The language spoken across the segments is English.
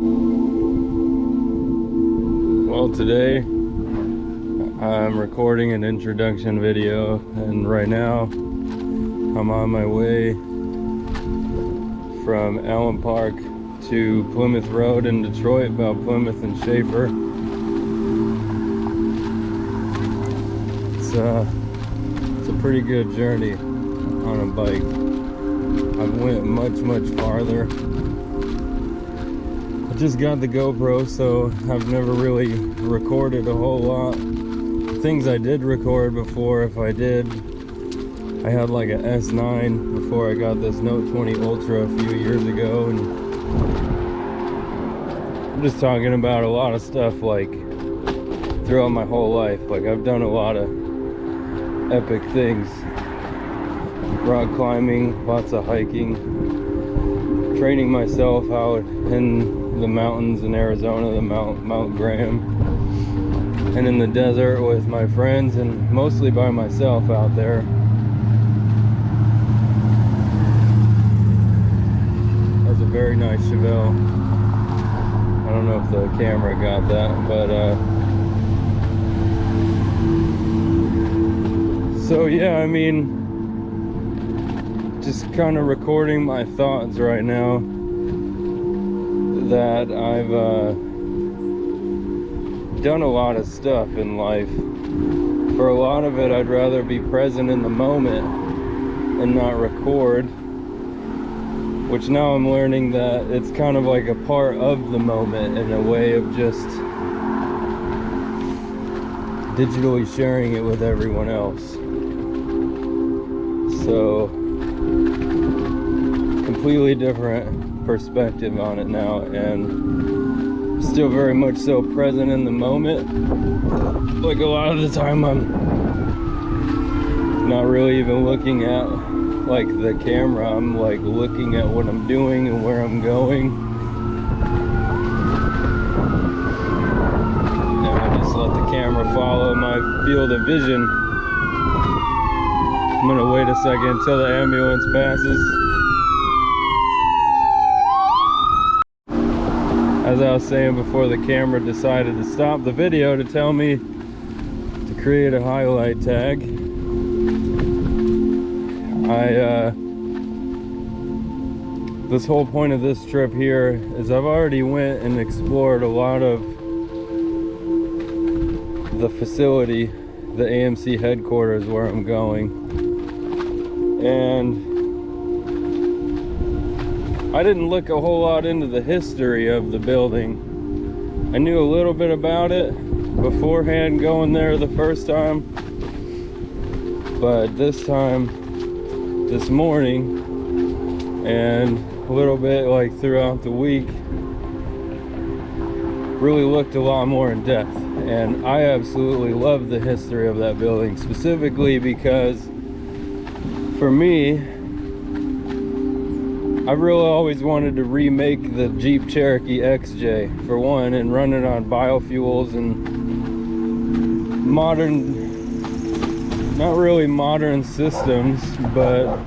Well, today I'm recording an introduction video, and right now I'm on my way from Allen Park to Plymouth Road in Detroit, about Plymouth and Schaefer. It's a pretty good journey on a bike. I've went much farther. I just got the GoPro, so I've never really recorded a whole lot. Things I did record before, if I did, I had like a S9 before I got this Note 20 Ultra a few years ago, and I'm just talking about a lot of stuff like throughout my whole life. Like, I've done a lot of epic things: rock climbing, lots of hiking, training myself out in the mountains in Arizona, the Mount Graham, and in the desert with my friends, and mostly by myself out there. That's a very nice Chevelle. I don't know if the camera got that, but so yeah, I mean, just kind of recording my thoughts right now that I've done a lot of stuff in life. For a lot of it, I'd rather be present in the moment and not record, which now I'm learning that it's kind of like a part of the moment, in a way of just digitally sharing it with everyone else. So, completely different perspective on it now, and still very much so present in the moment. Like, a lot of the time I'm not really even looking at like the camera. I'm like looking at what I'm doing and where I'm going, and I just let the camera follow my field of vision. I'm gonna wait a second until the ambulance passes. As I was saying before, the camera decided to stop the video to tell me to create a highlight tag. This whole point of this trip here is I've already went and explored a lot of the facility, the AMC headquarters where I'm going. And I didn't look a whole lot into the history of the building. I knew a little bit about it beforehand going there the first time, but this morning, and a little bit like throughout the week, really looked a lot more in depth. And I absolutely love the history of that building, specifically because for me, I really always wanted to remake the Jeep Cherokee XJ, for one, and run it on biofuels and modern, not really modern systems, but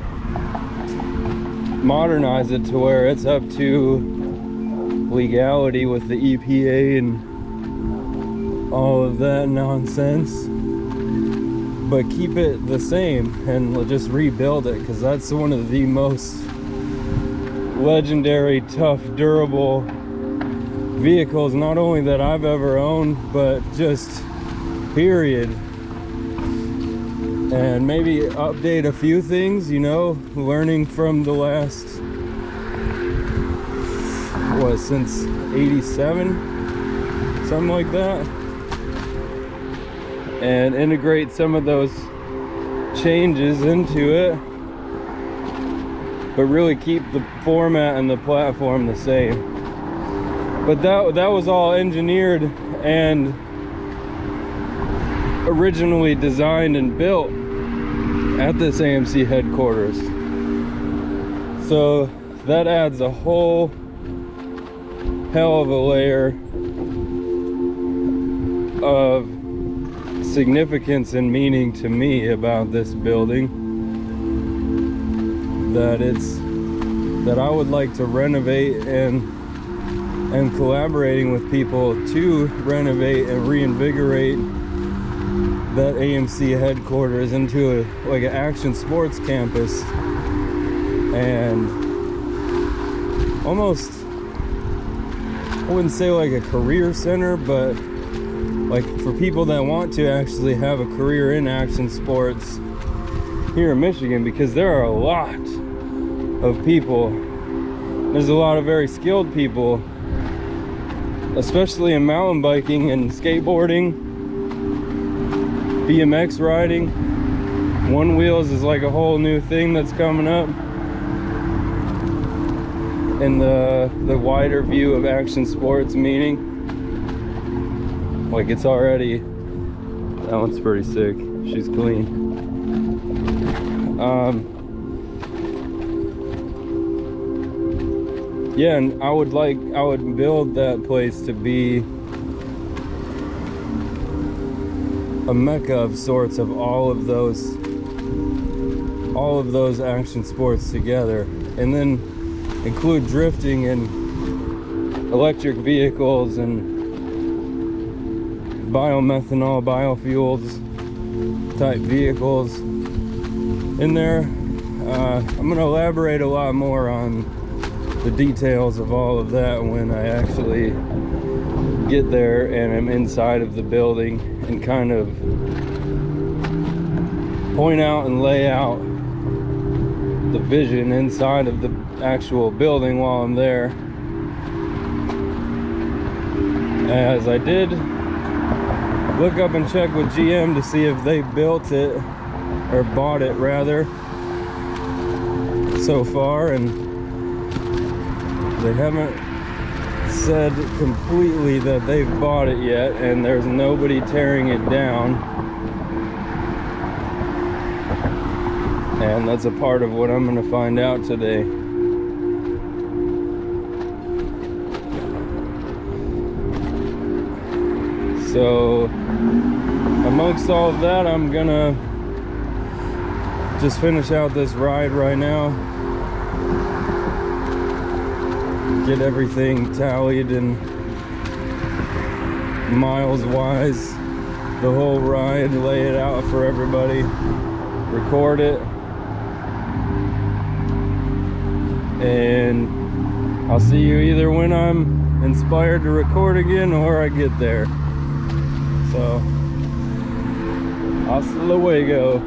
modernize it to where it's up to legality with the EPA and all of that nonsense, but keep it the same and just rebuild it, because that's one of the most legendary, tough, durable vehicles, not only that I've ever owned, but just period. And maybe update a few things, you know, learning from the last, what, since 87, something like that, and integrate some of those changes into it, but really keep the format and the platform the same. But that was all engineered and originally designed and built at this AMC headquarters. So that adds a whole hell of a layer of significance and meaning to me about this building, that I would like to renovate and and collaborating with people to renovate and reinvigorate that AMC headquarters into like an action sports campus, and almost, I wouldn't say like a career center, but like for people that want to actually have a career in action sports here in Michigan, because there are a lot of people. There's a lot of very skilled people, especially in mountain biking and skateboarding, BMX riding. One wheels is like a whole new thing that's coming up in the wider view of action sports, meaning like it's already, that one's pretty sick, she's clean. Yeah, and I would build that place to be a mecca of sorts of all of those action sports together, and then include drifting and electric vehicles and biomethanol, biofuels type vehicles in there. I'm going to elaborate a lot more on the details of all of that when I actually get there and I'm inside of the building, and kind of point out and lay out the vision inside of the actual building while I'm there. As I did look up and check with GM to see if they built it, or bought it rather, so far, and they haven't said completely that they've bought it yet, and there's nobody tearing it down. And that's a part of what I'm going to find out today. So amongst all of that, I'm gonna just finish out this ride right now, get everything tallied and miles wise, the whole ride, lay it out for everybody, record it, and I'll see you either when I'm inspired to record again or I get there. So, hasta luego.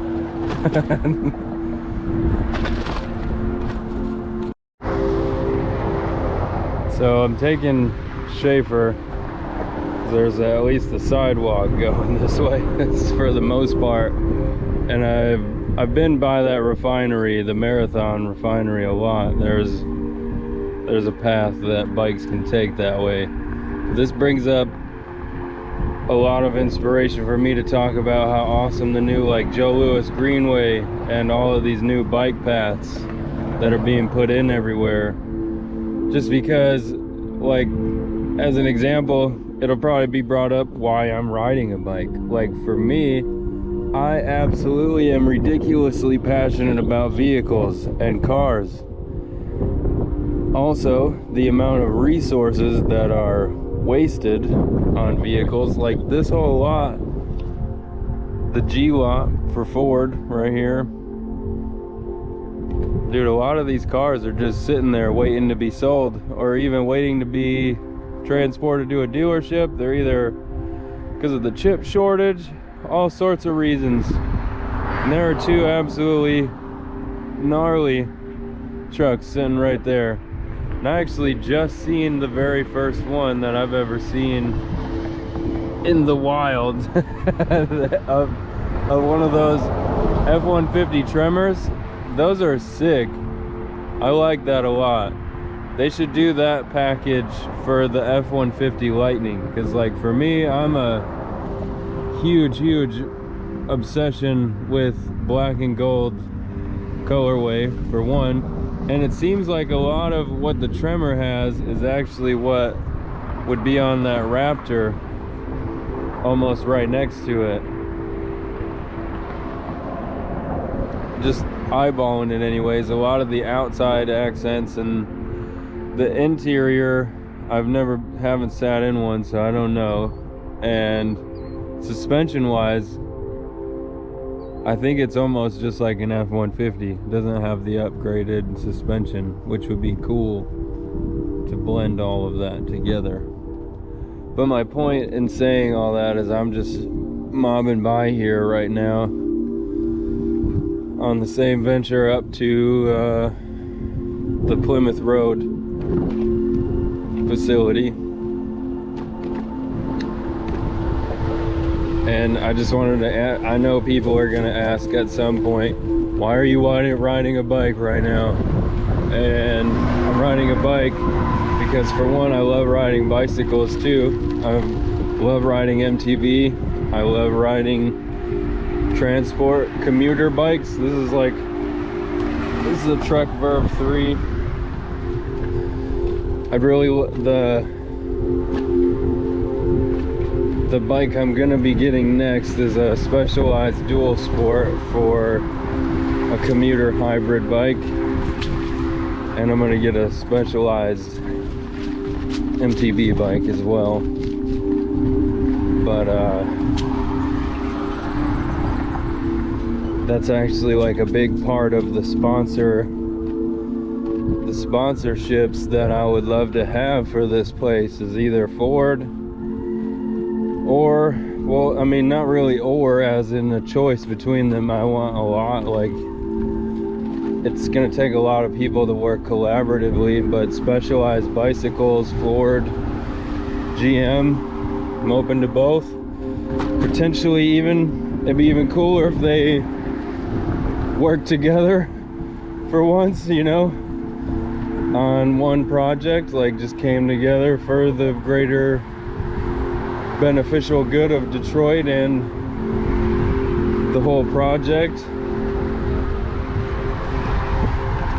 So I'm taking Schaefer. There's at least a sidewalk going this way for the most part, and I've been by that refinery, the Marathon refinery, a lot. There's a path that bikes can take that way. This brings up a lot of inspiration for me to talk about how awesome the new like Joe Louis Greenway and all of these new bike paths that are being put in everywhere. Just because, like, as an example, it'll probably be brought up why I'm riding a bike. Like, for me, I absolutely am ridiculously passionate about vehicles and cars. Also, the amount of resources that are wasted on vehicles, like this whole lot, the G lot for Ford right here. Dude, a lot of these cars are just sitting there waiting to be sold, or even waiting to be transported to a dealership. They're either because of the chip shortage, all sorts of reasons. And there are two absolutely gnarly trucks sitting right there. And I actually just seen the very first one that I've ever seen in the wild of one of those F-150 Tremors. Those are sick. I like that a lot. They should do that package for the F-150 Lightning, because like for me, I'm a huge obsession with black and gold colorway for one, and it seems like a lot of what the Tremor has is actually what would be on that Raptor, almost right next to it. Just eyeballing it anyways. A lot of the outside accents and the interior haven't sat in one, so I don't know. And suspension wise, I think it's almost just like an F-150. It doesn't have the upgraded suspension, which would be cool to blend all of that together. But my point in saying all that is I'm just mobbing by here right now on the same venture up to the Plymouth Road facility. And I just wanted to add, I know people are gonna ask at some point, why are you riding a bike right now? And I'm riding a bike because, for one, I love riding bicycles too. I love riding MTB. I love riding transport commuter bikes. This is a Trek Verve 3. The bike I'm gonna be getting next is a Specialized Dual Sport for a commuter hybrid bike, and I'm gonna get a Specialized MTB bike as well. But that's actually like a big part of the sponsorships that I would love to have for this place is either Ford or, well, I mean, not really or as in a choice between them. I want a lot. Like, it's gonna take a lot of people to work collaboratively, but Specialized bicycles, Ford, GM, I'm open to both. Potentially it'd be even cooler if they work together for once, you know, on one project, like just came together for the greater beneficial good of Detroit and the whole project.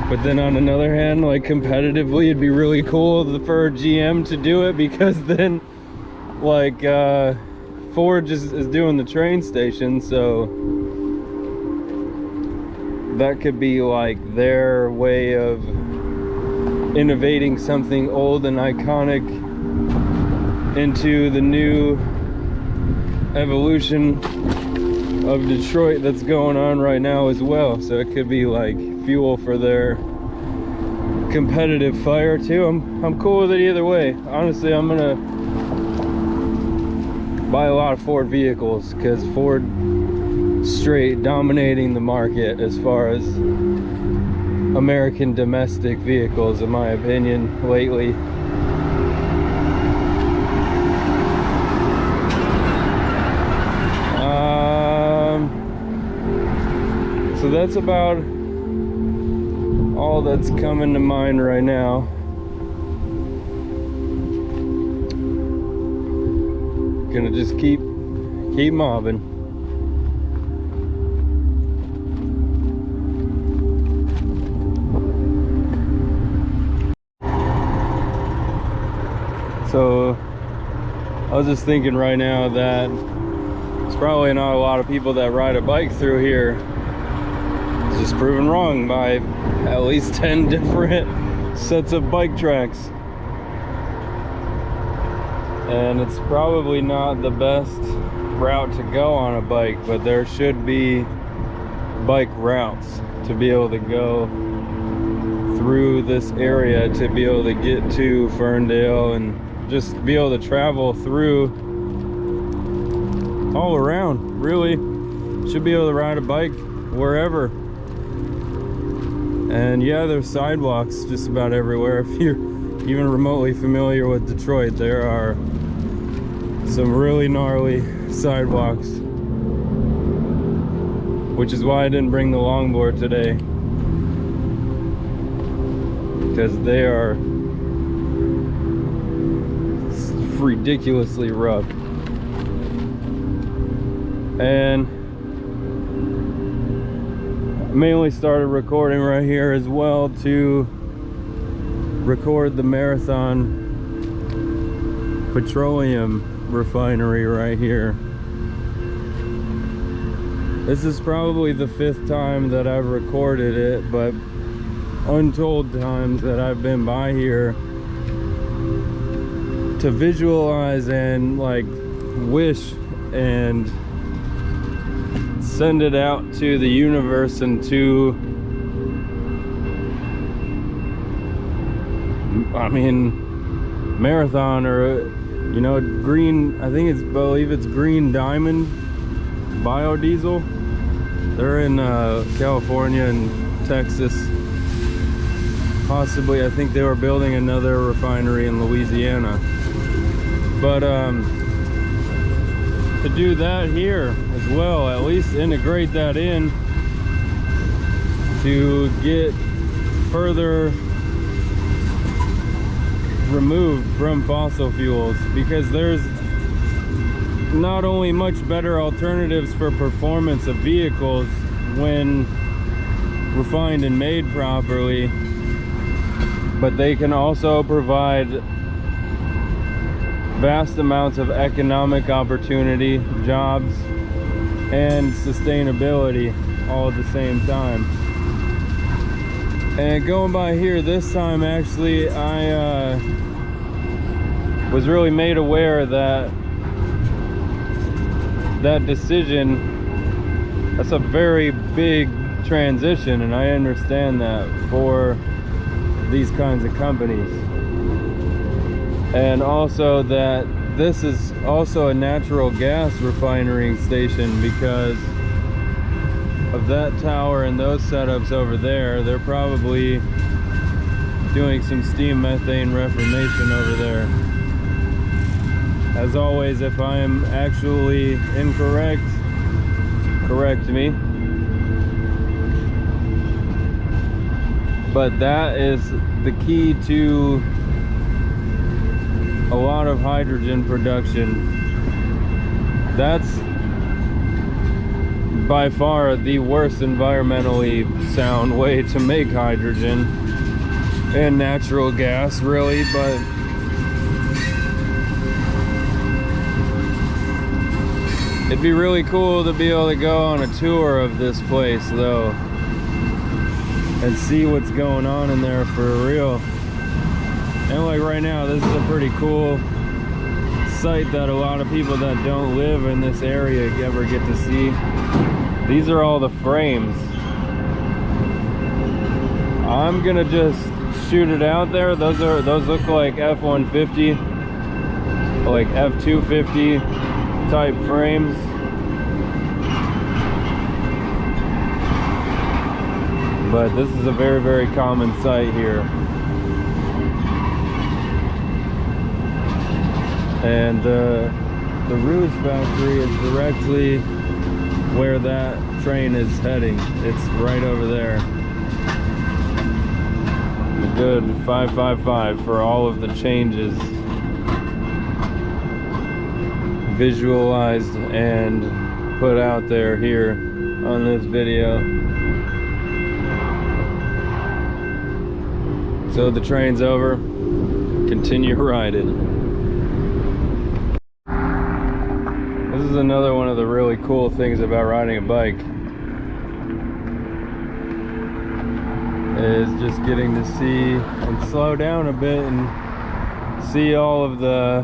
But then on another hand, like competitively, it'd be really cool for GM to do it, because then like Ford just is doing the train station, so that could be like their way of innovating something old and iconic into the new evolution of Detroit that's going on right now as well. So it could be like fuel for their competitive fire too. I'm cool with it either way. Honestly, I'm gonna buy a lot of Ford vehicles, because Ford straight dominating the market as far as American domestic vehicles, in my opinion, lately. So that's about all that's coming to mind right now. Gonna just keep mobbing. So I was just thinking right now that there's probably not a lot of people that ride a bike through here. It's just proven wrong by at least 10 different sets of bike tracks. And it's probably not the best route to go on a bike, but there should be bike routes to be able to go through this area, to be able to get to Ferndale and just be able to travel through all around. Really should be able to ride a bike wherever. And yeah, there's sidewalks just about everywhere. If you're even remotely familiar with Detroit, there are some really gnarly sidewalks, which is why I didn't bring the longboard today, because they are ridiculously rough. And mainly started recording right here as well to record the Marathon Petroleum refinery right here. This is probably the 5th time that I've recorded it, but untold times that I've been by here, to visualize and like wish and send it out to the universe and to, I mean, Marathon, or you know, green, I believe it's Green Diamond biodiesel. They're in California and Texas. Possibly, I think they were building another refinery in Louisiana. But to do that here as well, at least integrate that in to get further removed from fossil fuels, because there's not only much better alternatives for performance of vehicles when refined and made properly, but they can also provide vast amounts of economic opportunity, jobs, and sustainability all at the same time. And going by here this time, actually, I was really made aware that that decision, that's a very big transition, and I understand that for these kinds of companies. And also that this is also a natural gas refining station, because of that tower and those setups over there. They're probably doing some steam methane reformation over there. As always, if I am actually incorrect, correct me. But that is the key to a lot of hydrogen production. That's by far the worst environmentally sound way to make hydrogen and natural gas, really. But it'd be really cool to be able to go on a tour of this place though and see what's going on in there for real. And like right now, this is a pretty cool site that a lot of people that don't live in this area ever get to see. These are all the frames. I'm gonna just shoot it out there. Those look like F-150, like F-250 type frames. But this is a very, very common sight here. And the Rouge factory is directly where that train is heading. It's right over there. A good 555 for all of the changes visualized and put out there here on this video. So the train's over, continue riding. This is another one of the really cool things about riding a bike, is just getting to see and slow down a bit and see all of the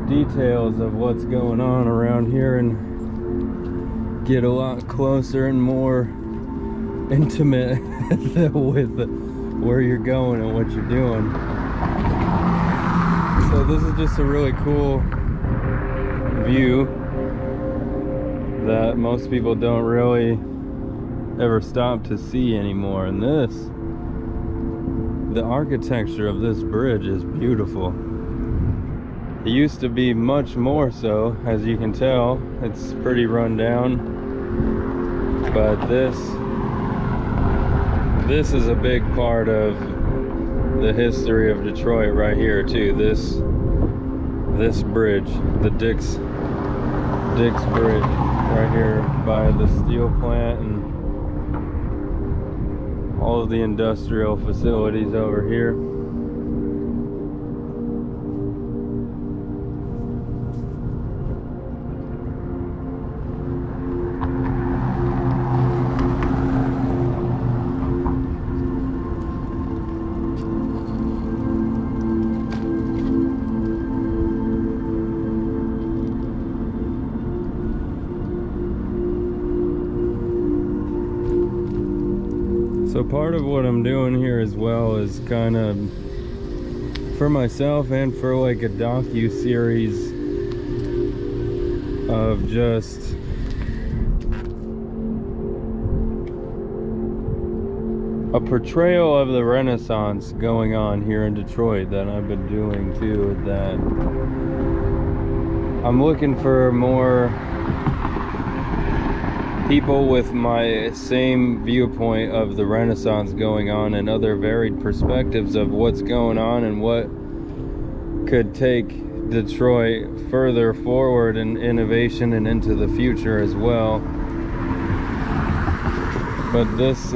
details of what's going on around here and get a lot closer and more intimate with where you're going and what you're doing. So this is just a really cool view that most people don't really ever stop to see anymore. And the architecture of this bridge is beautiful. It used to be much more so, as you can tell. It's pretty run down, but this is a big part of the history of Detroit right here too. This bridge, the Dix Bridge, right here by the steel plant and all of the industrial facilities over here. So part of what I'm doing here as well is kind of for myself and for like a docu-series of just a portrayal of the Renaissance going on here in Detroit that I've been doing too. That I'm looking for more people with my same viewpoint of the Renaissance going on and other varied perspectives of what's going on and what could take Detroit further forward in innovation and into the future as well. But this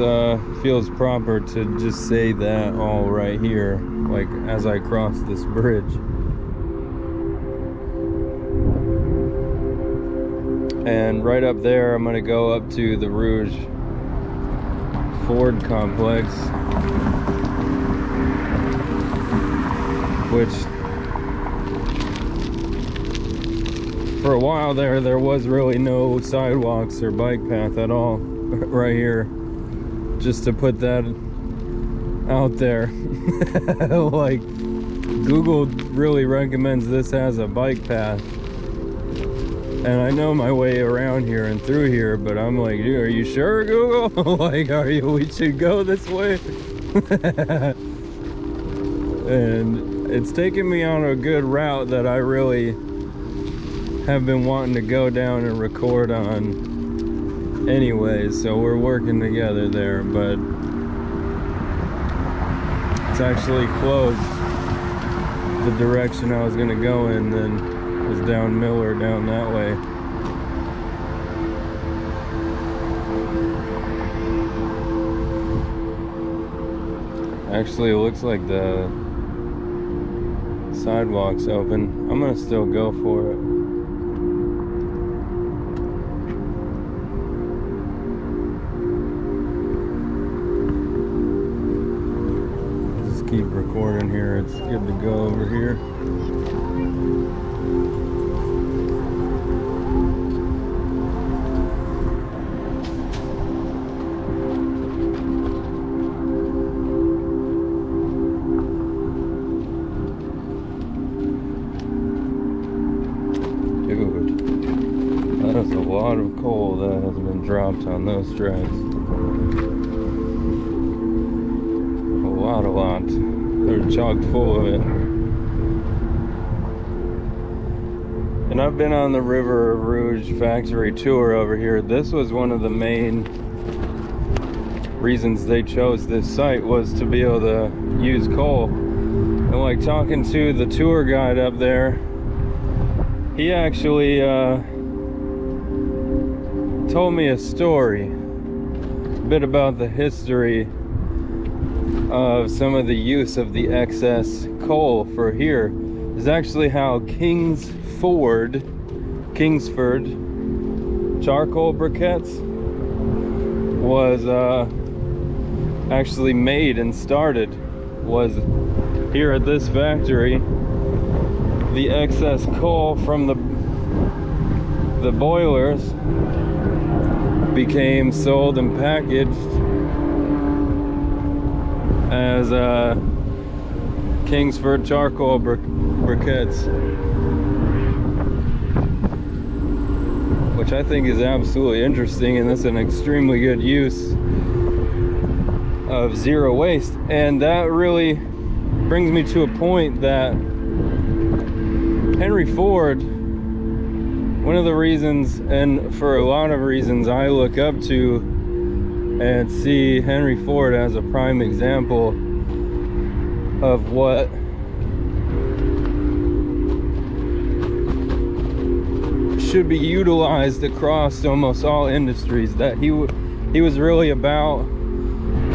feels proper to just say that all right here, like as I cross this bridge. And right up there, I'm gonna go up to the Rouge Ford complex, which for a while there was really no sidewalks or bike path at all right here. Just to put that out there. Like, Google really recommends this as a bike path. And I know my way around here and through here, but I'm like, dude, are you sure, Google? Like, we should go this way? And it's taken me on a good route that I really have been wanting to go down and record on anyways, so we're working together there, but it's actually closed the direction I was gonna go in, then was down Miller, down that way. Actually, it looks like the sidewalk's open. I'm gonna still go for it. Just keep recording here. It's good to go over here. That's a lot of coal that has been dropped on those tracks. A lot. They're chock full of it. And I've been on the River Rouge factory tour over here. This was one of the main reasons they chose this site, was to be able to use coal. And like talking to the tour guide up there, he actually told me a story, a bit about the history of some of the use of the excess coal for here. Is actually how Kingsford charcoal briquettes was actually made and started, was here at this factory. The excess coal from the boilers became sold and packaged as Kingsford charcoal briquettes, which I think is absolutely interesting, and that's an extremely good use of zero waste. And that really brings me to a point that Henry Ford, one of the reasons, and for a lot of reasons, I look up to and see Henry Ford as a prime example of what should be utilized across almost all industries. That he was really about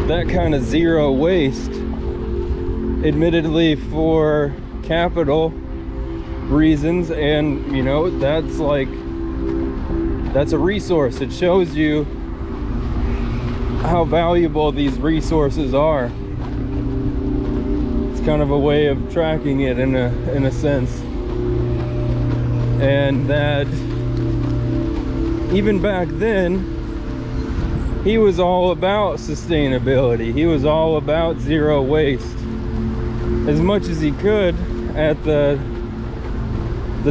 that kind of zero waste, admittedly for capital reasons, and you know, that's a resource. It shows you how valuable these resources are. It's kind of a way of tracking it in a sense, and that even back then he was all about sustainability. He was all about zero waste as much as he could at the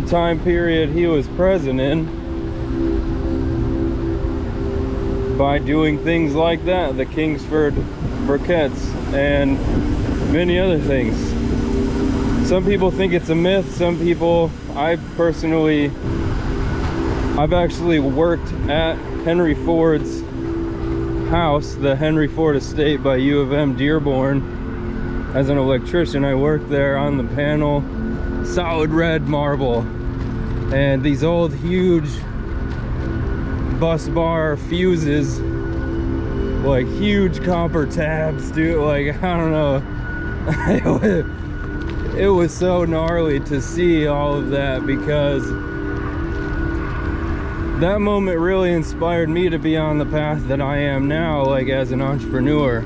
time period he was present in, by doing things like that, the Kingsford briquettes and many other things. Some people think it's a myth, some people, I've actually worked at Henry Ford's house, the Henry Ford estate by U of M Dearborn, as an electrician. I worked there on the panel, solid red marble, and these old huge bus bar fuses, like huge copper tabs, dude. Like, I don't know, it was so gnarly to see all of that, because that moment really inspired me to be on the path that I am now, like as an entrepreneur.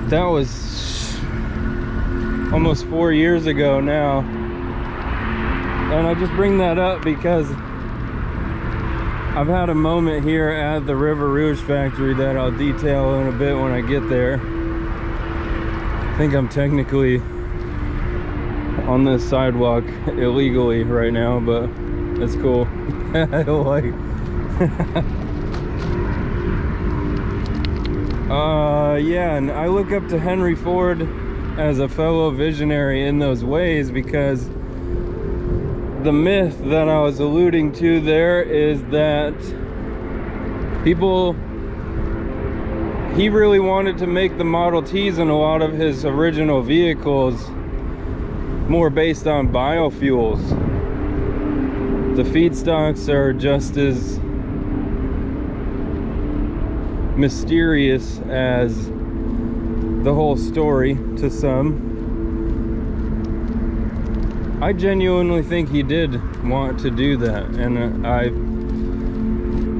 That was almost 4 years ago now, and I just bring that up because I've had a moment here at the Rouge factory that I'll detail in a bit when I get there. I think I'm technically on this sidewalk illegally right now, but it's cool. Like, yeah, and I look up to Henry Ford as a fellow visionary in those ways, because the myth that I was alluding to there is that he really wanted to make the Model Ts and a lot of his original vehicles more based on biofuels. The feedstocks are just as mysterious as the whole story to some. I genuinely think he did want to do that, and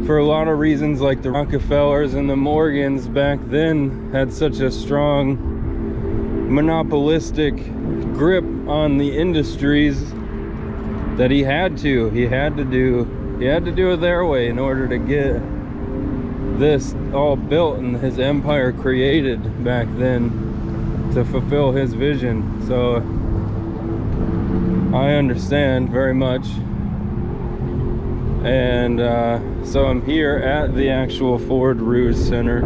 for a lot of reasons, like the Rockefellers and the Morgans back then had such a strong monopolistic grip on the industries that he had to do it their way in order to get this all built and his empire created back then to fulfill his vision. So I understand very much. And so I'm here at the actual Ford Rouge Center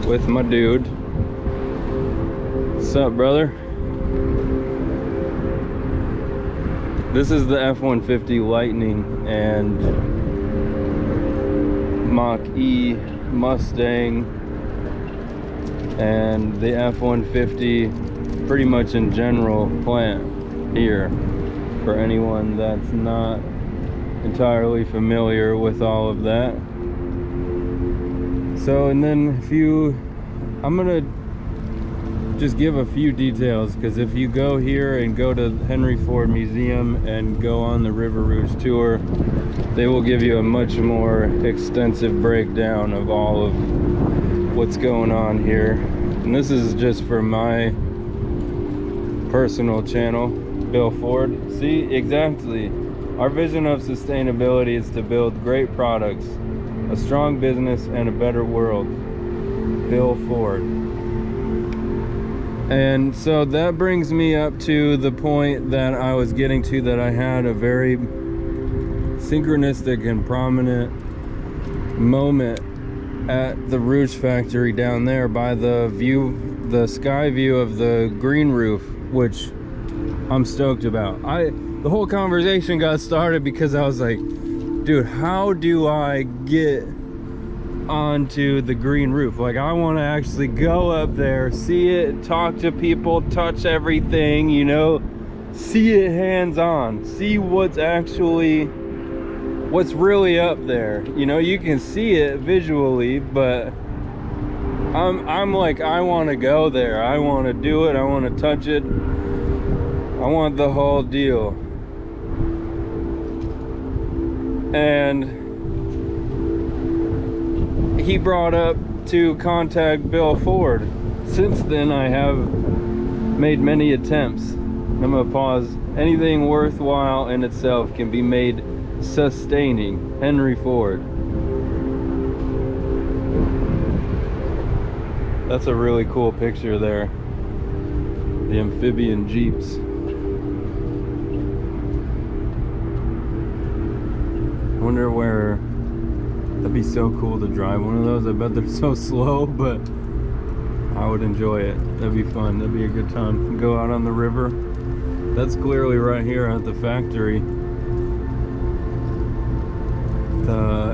with my dude. What's up, brother? This is the F-150 Lightning and Mach-E Mustang and the F-150 pretty much in general plant here, for anyone that's not entirely familiar with all of that. So, and then I'm gonna just give a few details, because if you go here and go to Henry Ford Museum and go on the River Rouge tour, they will give you a much more extensive breakdown of all of what's going on here. And this is just for my personal channel, Bill Ford. See, exactly. Our vision of sustainability is to build great products, a strong business, and a better world. Bill Ford. And so that brings me up to the point that I was getting to, that I had a very synchronistic and prominent moment at the Rouge factory down there by the sky view of the green roof, which I'm stoked about. The whole conversation got started because I was like, dude, how do I get onto the green roof? Like, I want to actually go up there, see it, talk to people, touch everything, you know, see it hands-on, see what's really up there. You know, you can see it visually, but I'm like, I want to go there, I want to do it, I want to touch it, I want the whole deal. And he brought up to contact Bill Ford. Since then, I have made many attempts. I'm gonna pause. Anything worthwhile in itself can be made sustaining Henry Ford. That's a really cool picture there. The amphibian Jeeps. I wonder where, that'd be so cool to drive one of those. I bet they're so slow, but I would enjoy it. That'd be fun. That'd be a good time. Go out on the river. That's clearly right here at the factory.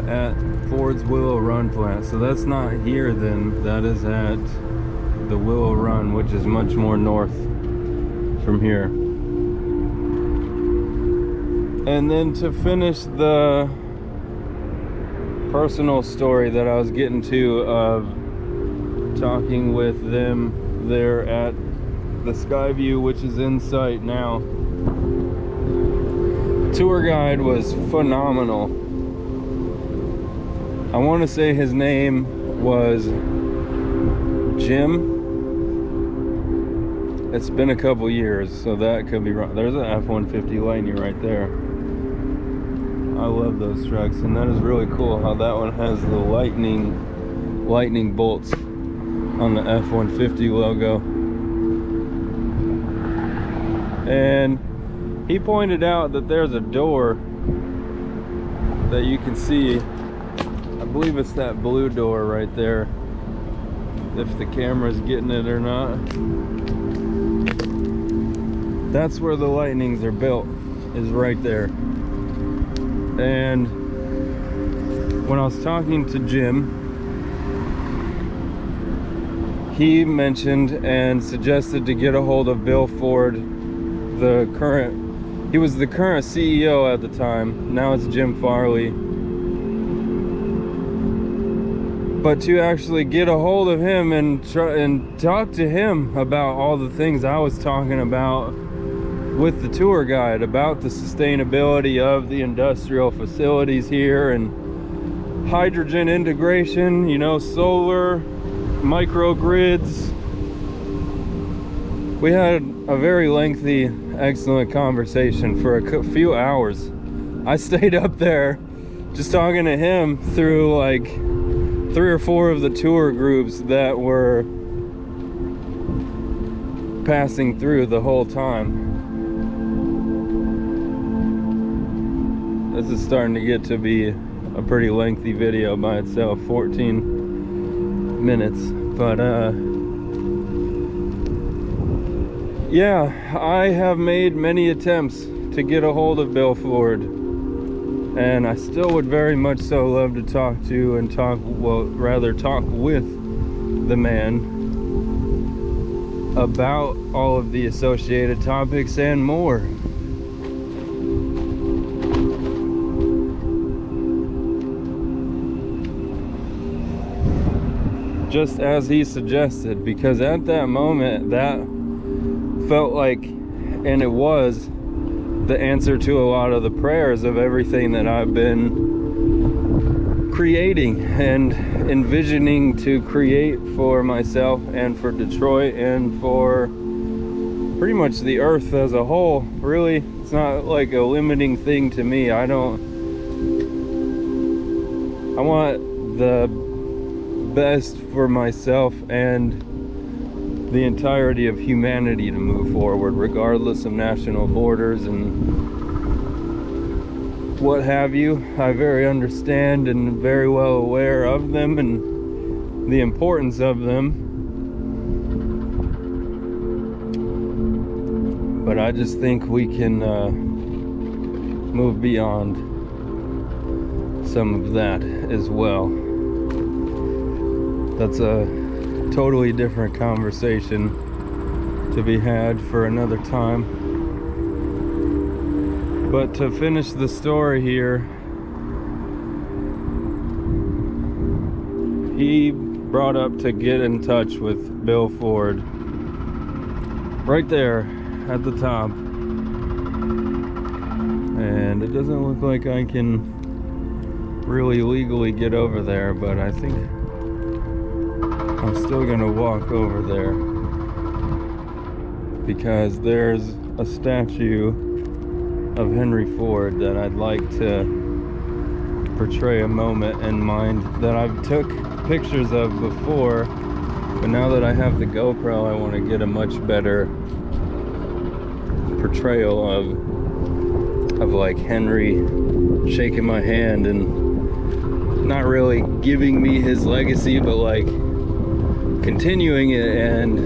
At Ford's Willow Run plant. So that's not here then. That is at the Willow Run, which is much more north from here. And then to finish the personal story that I was getting to of talking with them there at the Skyview, which is in sight now. Tour guide was phenomenal. I want to say his name was Jim. It's been a couple years, so that could be wrong. There's an F-150 Lightning right there. I love those trucks, and that is really cool how that one has the lightning bolts on the F-150 logo. And he pointed out that there's a door that you can see. I believe it's that blue door right there, if the camera's getting it or not. That's where the Lightnings are built, is right there. And when I was talking to Jim, he mentioned and suggested to get a hold of Bill Ford, he was the current CEO at the time. Now it's Jim Farley. But to actually get a hold of him and talk to him about all the things I was talking about with the tour guide, about the sustainability of the industrial facilities here and hydrogen integration, you know, solar, microgrids. We had a very lengthy, excellent conversation for a few hours. I stayed up there just talking to him through like 3 or 4 of the tour groups that were passing through the whole time. This is starting to get to be a pretty lengthy video by itself, 14 minutes. But yeah, I have made many attempts to get a hold of Bill Ford, and I still would very much so love to talk with the man about all of the associated topics and more. Just as he suggested, because at that moment that felt like, and it was, the answer to a lot of the prayers of everything that I've been creating and envisioning to create for myself and for Detroit and for pretty much the earth as a whole. Really, it's not like a limiting thing to me. I want the best for myself and the entirety of humanity to move forward, regardless of national borders and what have you. I very understand and very well aware of them and the importance of them. But I just think we can move beyond some of that as well. That's a totally different conversation to be had for another time. But to finish the story here, he brought up to get in touch with Bill Ford right there at the top, and it doesn't look like I can really legally get over there, but I think I'm still gonna walk over there because there's a statue of Henry Ford that I'd like to portray a moment in mind that I've took pictures of before, but now that I have the GoPro, I want to get a much better portrayal of like Henry shaking my hand and not really giving me his legacy, but like continuing it and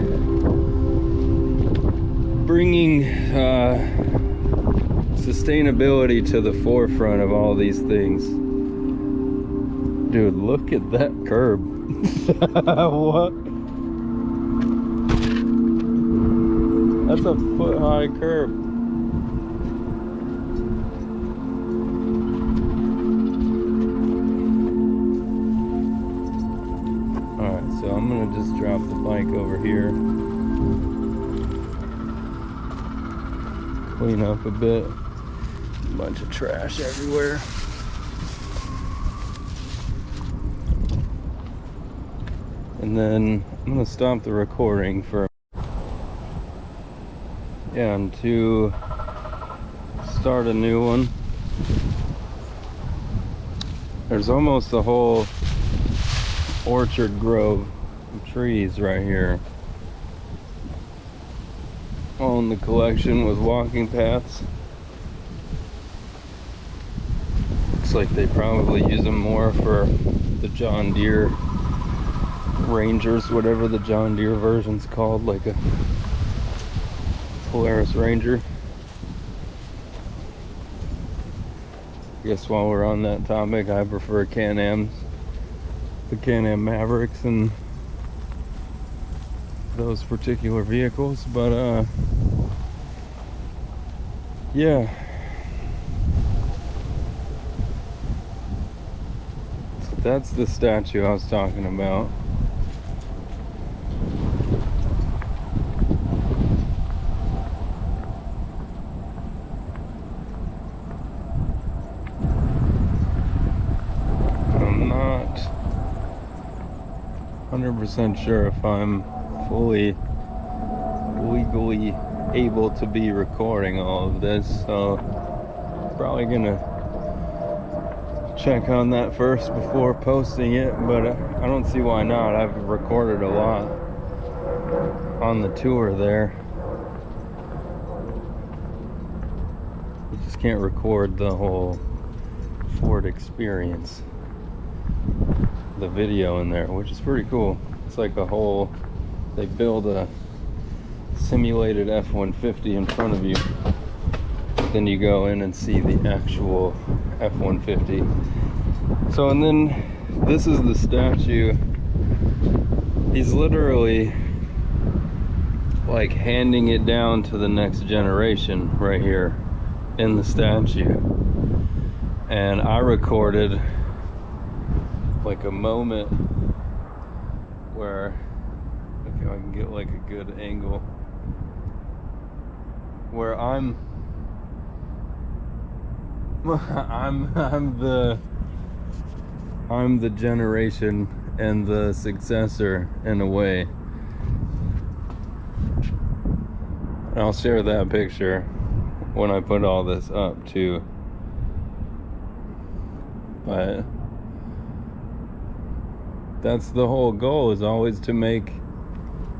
bringing sustainability to the forefront of all these things. Dude, look at that curb. What? That's a foot-high curb. Alright, so I'm gonna just drop the bike over here. Clean up a bit. Bunch of trash everywhere. And then I'm gonna stop the recording for and to start a new one. There's almost a whole orchard grove of trees right here, all in the collection with walking paths. Looks like they probably use them more for the John Deere Rangers, whatever the John Deere version's called, like a Polaris Ranger. I guess while we're on that topic, I prefer Can-Ams, the Can-Am Mavericks and those particular vehicles, but yeah. So that's the statue I was talking about. I'm not 100% sure if I'm fully legally able to be recording all of this, so probably gonna check on that first before posting it, but I don't see why not. I've recorded a lot on the tour there. You just can't record the whole Ford experience, the video in there, which is pretty cool. It's like a whole, they build a simulated F-150 in front of you, then you go in and see the actual F-150. So, and then this is the statue. He's literally like handing it down to the next generation right here in the statue. And I recorded like a moment where, if I can get like a good angle, where I'm the generation and the successor in a way. And I'll share that picture when I put all this up too. But that's the whole goal, is always to make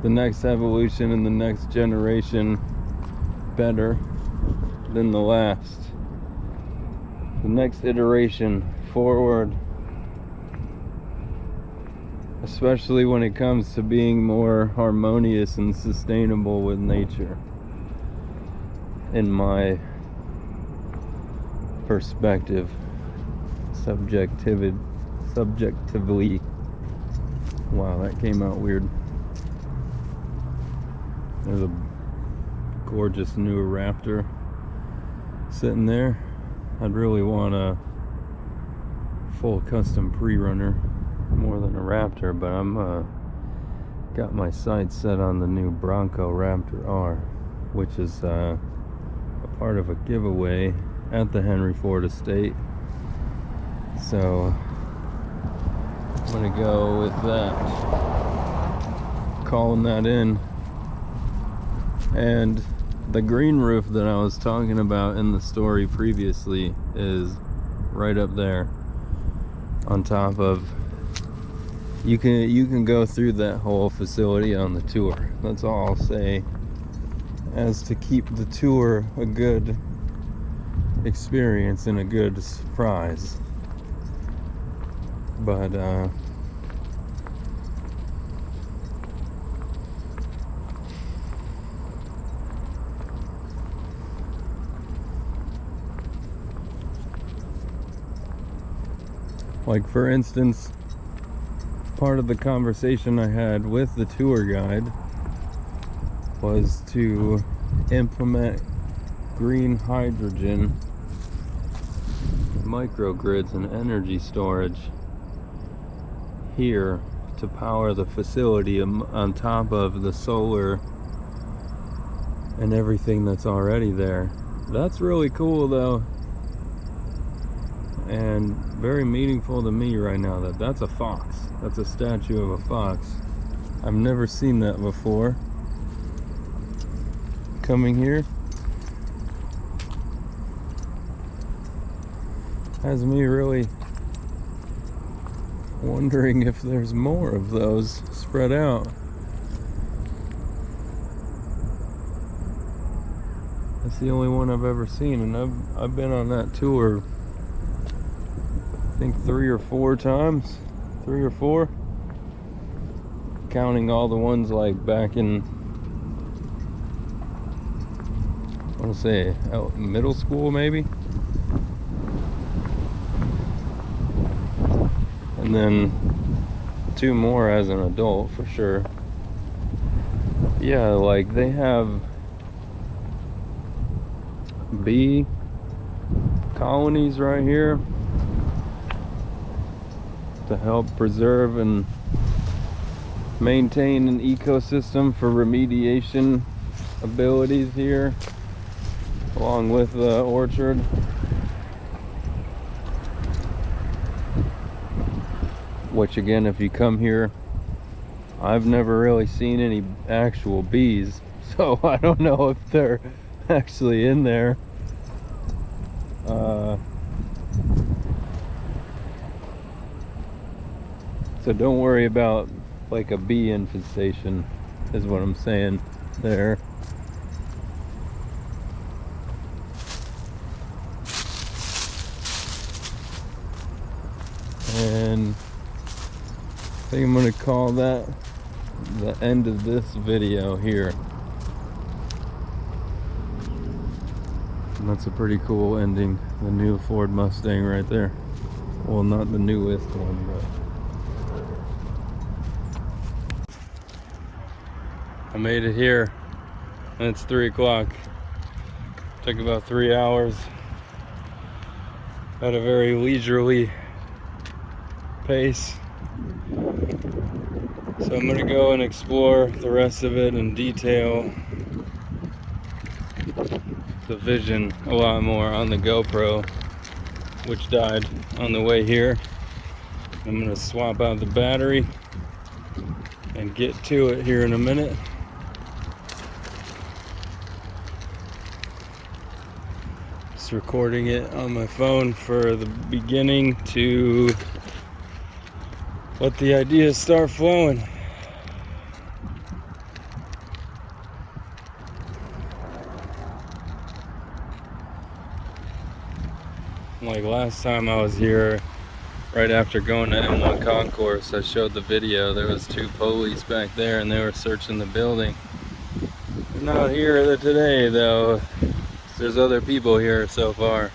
the next evolution and the next generation better than the last. The next iteration forward, especially when it comes to being more harmonious and sustainable with nature, in my perspective, subjectively. Wow, that came out weird. There's a gorgeous new Raptor sitting there. I'd really want a full custom pre-runner more than a Raptor, but I'm got my sights set on the new Bronco Raptor R, which is a part of a giveaway at the Henry Ford estate. So I'm gonna go with that, calling that in. And The green roof that I was talking about in the story previously is right up there on top of. You can go through that whole facility on the tour. That's all I'll say, as to keep the tour a good experience and a good surprise. But like, for instance, part of the conversation I had with the tour guide was to implement green hydrogen microgrids and energy storage here to power the facility on top of the solar and everything that's already there. That's really cool though, and very meaningful to me right now. That's a fox. That's a statue of a fox. I've never seen that before. Coming here has me really wondering if there's more of those spread out. That's the only one I've ever seen, and I've been on that tour I think 3 or 4 times. 3 or 4, counting all the ones like back in, I want to say middle school maybe, and then 2 more as an adult for sure. Yeah, like they have bee colonies right here to help preserve and maintain an ecosystem for remediation abilities here, along with the orchard. Which again, if you come here, I've never really seen any actual bees, so I don't know if they're actually in there. So don't worry about like a bee infestation, is what I'm saying there. And I think I'm going to call that the end of this video here. And that's a pretty cool ending. The new Ford Mustang right there. Well, not the newest one, but I made it here, and it's 3 o'clock. Took about 3 hours at a very leisurely pace. So I'm gonna go and explore the rest of it in detail. The Vision a lot more on the GoPro, which died on the way here. I'm gonna swap out the battery and get to it here in a minute. Just recording it on my phone for the beginning to let the ideas start flowing. Like last time I was here, right after going to M1 Concourse, I showed the video. There was 2 police back there and they were searching the building. They're not here today though. There's other people here so far.